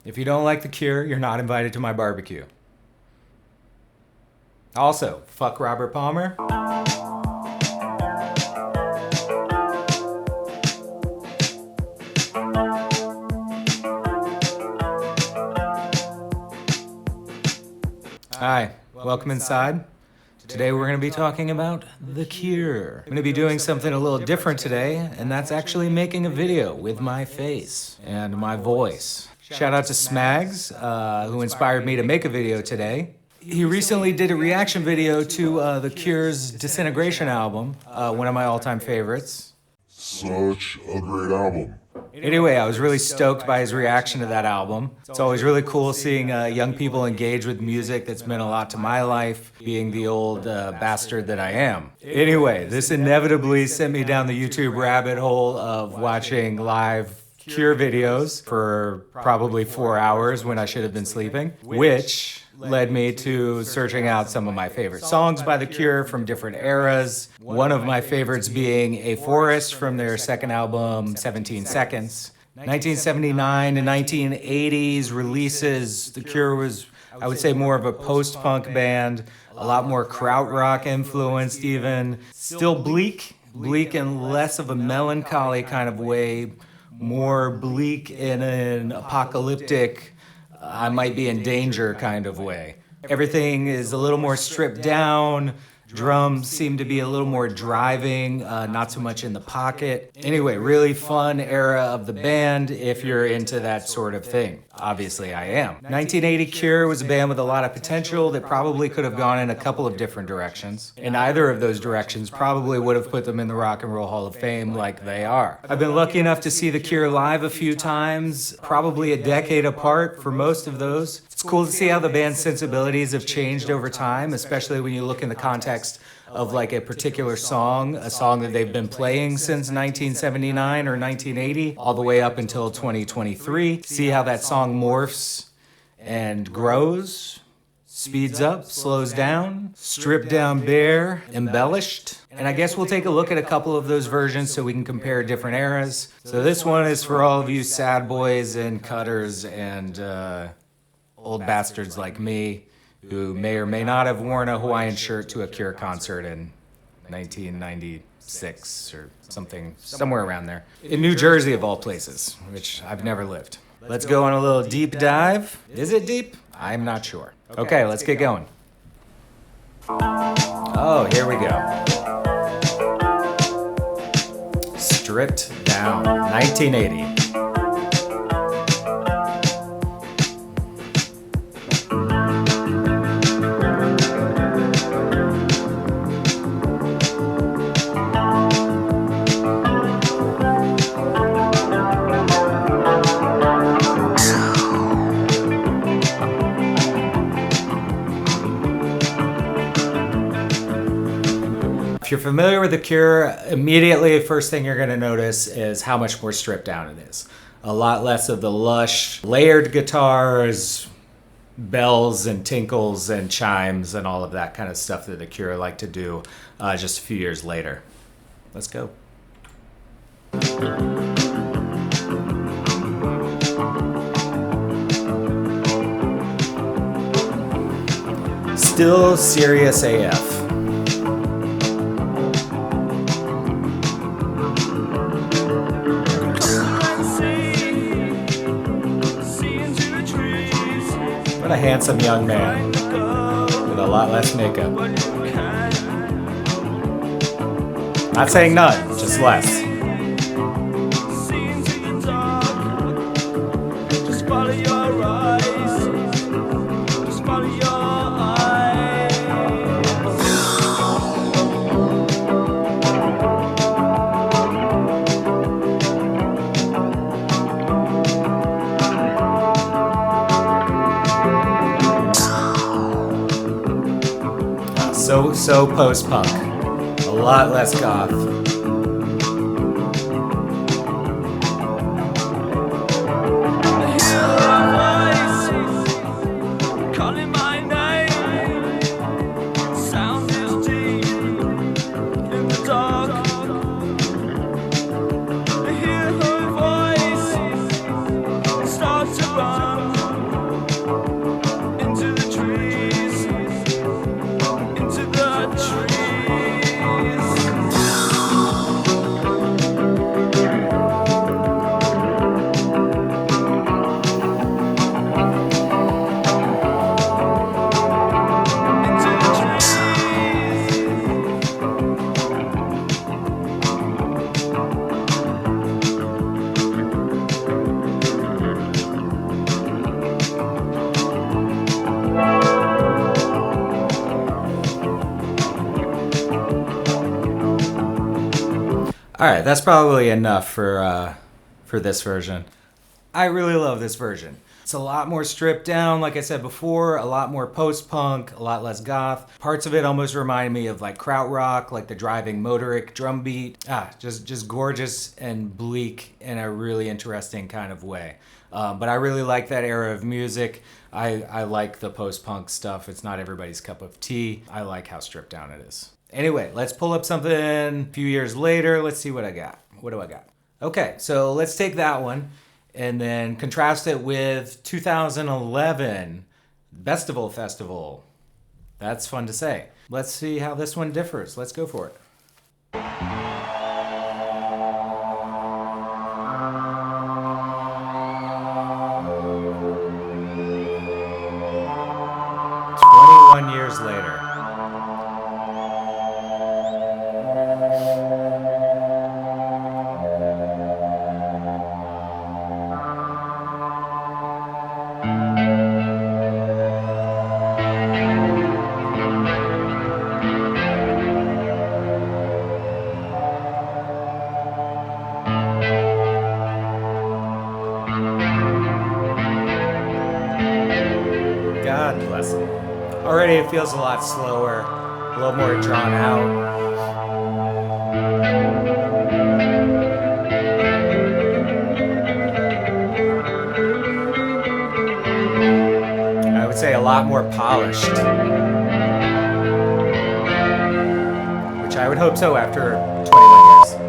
If you don't like The Cure, you're not invited to my barbecue. Also, fuck Robert Palmer. Hi, welcome inside. Today we're going to be talking about The Cure. I'm going to be doing something a little different today, and that's actually making a video with my face and my voice. Shout out to Smags, who inspired me to make a video today. He recently did a reaction video to The Cure's Disintegration album, one of my all-time favorites. Such a great album. Anyway, I was really stoked by his reaction to that album. It's always really cool seeing young people engage with music that's meant a lot to my life, being the old bastard that I am. Anyway, this inevitably sent me down the YouTube rabbit hole of watching live Cure videos for probably 4 hours when I should have been sleeping, which led me to searching out some of my favorite songs by The Cure from different eras. One of my favorites being A Forest from their second album, 17 Seconds. 1979 to 1980s releases, The Cure was, I would say, more of a post-punk band, a lot more krautrock influenced even. Still bleak and less of a melancholy kind of way, more bleak in an apocalyptic, I might be in danger kind of way. Everything is a little more stripped down. Drums seem to be a little more driving, not so much in the pocket. Anyway, really fun era of the band if you're into that sort of thing. Obviously, I am. 1980 Cure was a band with a lot of potential that probably could have gone in a couple of different directions. And either of those directions probably would have put them in the Rock and Roll Hall of Fame like they are. I've been lucky enough to see The Cure live a few times, probably a decade apart for most of those. It's cool to see how the band's sensibilities have changed over time, especially when you look in the context of like a particular song, a song that they've been playing since 1979 or 1980, all the way up until 2023. See how that song morphs and grows, speeds up, slows down, stripped down bare, embellished. And I guess we'll take a look at a couple of those versions so we can compare different eras. So this one is for all of you sad boys and cutters and old bastards like me who may or may not have worn a Hawaiian shirt to a Cure concert in 1996 or something, somewhere around there. In New Jersey, of all places, which I've never lived. Let's go on a little deep dive. Is it deep? I'm not sure. Okay, let's get going. Oh, here we go. Stripped Down, 1980. If you're familiar with The Cure, immediately first thing you're going to notice is how much more stripped down it is. A lot less of the lush, layered guitars, bells and tinkles and chimes and all of that kind of stuff that The Cure like to do just a few years later. Let's go. Still serious AF. What a handsome young man with a lot less makeup. Not saying none, just less. So post-punk. A lot less goth. Start to run. All right, that's probably enough for this version. I really love this version. It's a lot more stripped down, like I said before, a lot more post-punk, a lot less goth. Parts of it almost remind me of like krautrock, like the driving motoric drum beat. Just gorgeous and bleak in a really interesting kind of way. But I really like that era of music. I like the post-punk stuff. It's not everybody's cup of tea. I like how stripped down it is. Anyway, let's pull up something a few years later. Let's see what I got. What do I got? Okay, so let's take that one and then contrast it with 2011 Bestival Festival. That's fun to say. Let's see how this one differs. Let's go for it. 21 years later. God bless him. Already it feels a lot slower, a little more drawn out. I would say a lot more polished. Which I would hope so after 21 years.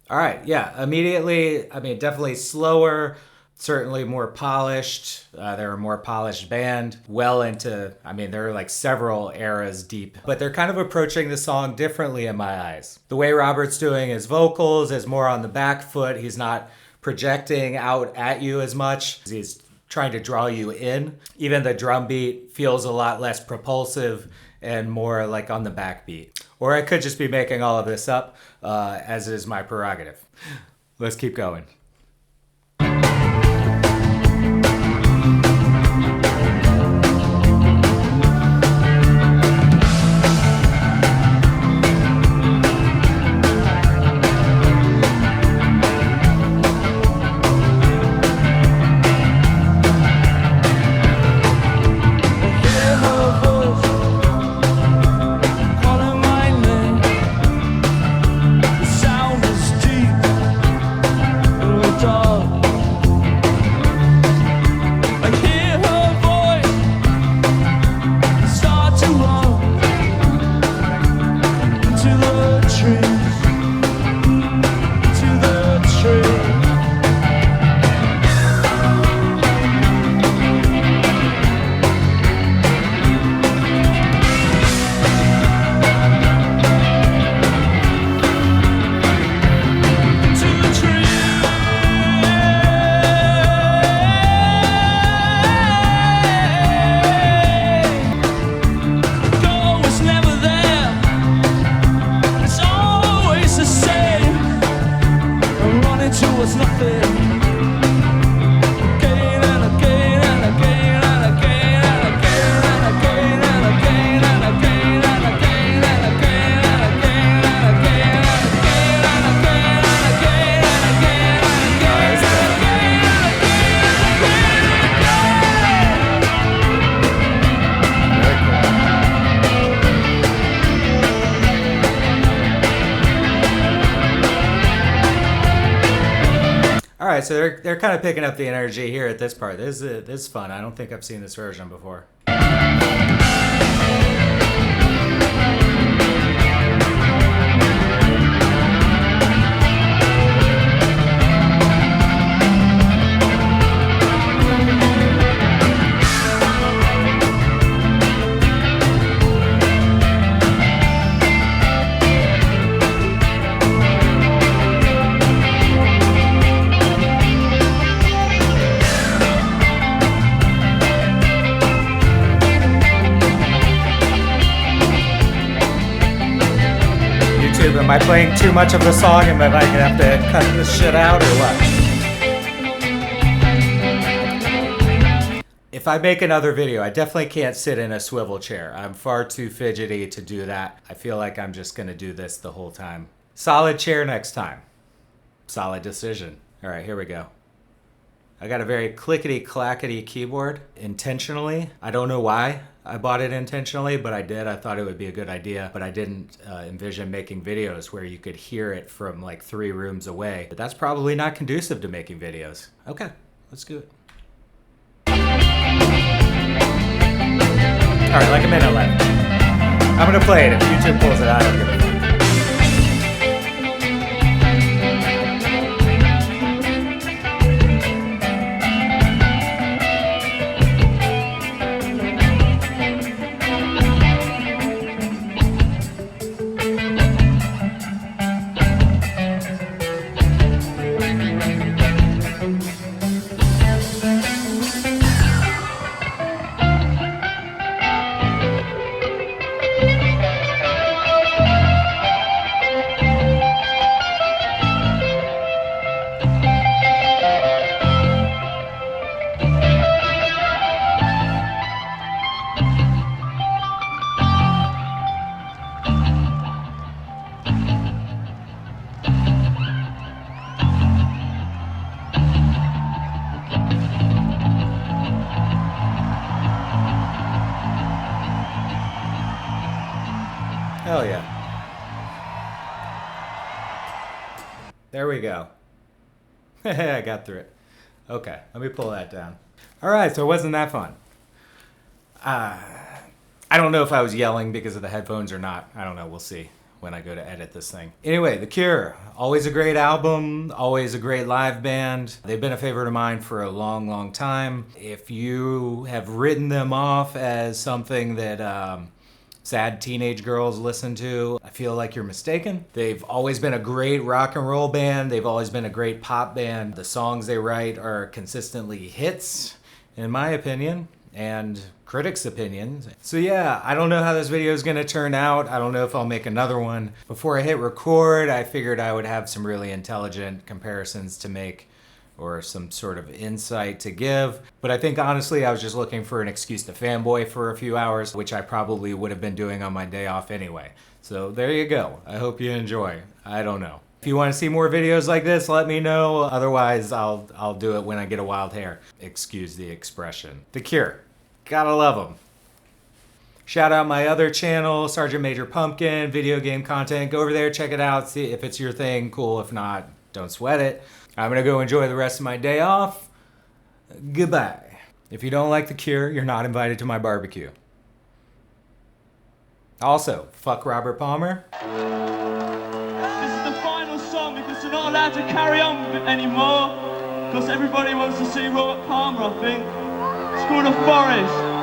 All right, yeah, immediately, I mean, definitely slower, certainly more polished. They're a more polished band, well into, I mean, they're like several eras deep, but they're kind of approaching the song differently in my eyes. The way Robert's doing his vocals is more on the back foot. He's not projecting out at you as much. He's trying to draw you in. Even the drum beat feels a lot less propulsive and more like on the backbeat. Or I could just be making all of this up, as is my prerogative. Let's keep going. was nothing. Again and again and again and again and again and again and again and again and again and again and again and again and again and again and again and All right, so they're kind of picking up the energy here at this part. This is fun. I don't think I've seen this version before. Am I playing too much of the song and then I have to cut this shit out or what? If I make another video, I definitely can't sit in a swivel chair. I'm far too fidgety to do that. I feel like I'm just gonna do this the whole time. Solid chair next time. Solid decision. All right, here we go. I got a very clickety-clackety keyboard intentionally. I don't know why I bought it intentionally, but I did. I thought it would be a good idea, but I didn't envision making videos where you could hear it from like 3 rooms away. But that's probably not conducive to making videos. Okay, let's do it. All right, like a minute left. I'm gonna play it. If YouTube pulls it out, I'll give it. Hell yeah. There we go. I got through it. Okay, let me pull that down. All right, so it wasn't that fun. I don't know if I was yelling because of the headphones or not. I don't know, we'll see when I go to edit this thing. Anyway, The Cure, always a great album, always a great live band. They've been a favorite of mine for a long, long time. If you have written them off as something that sad teenage girls listen to, I feel like you're mistaken. They've always been a great rock and roll band. They've always been a great pop band. The songs they write are consistently hits, in my opinion, and critics' opinions. So yeah, I don't know how this video is gonna turn out. I don't know if I'll make another one. Before I hit record, I figured I would have some really intelligent comparisons to make or some sort of insight to give. But I think honestly, I was just looking for an excuse to fanboy for a few hours, which I probably would have been doing on my day off anyway. So there you go. I hope you enjoy. I don't know. If you want to see more videos like this, let me know. Otherwise, I'll do it when I get a wild hair. Excuse the expression. The Cure. Gotta love them. Shout out my other channel, Sergeant Major Pumpkin, video game content. Go over there, check it out, see if it's your thing. Cool. If not, don't sweat it. I'm gonna go enjoy the rest of my day off. Goodbye. If you don't like The Cure, you're not invited to my barbecue. Also, fuck Robert Palmer. This is the final song because we're not allowed to carry on with it anymore because everybody wants to see Robert Palmer, I think. It's called A Forest.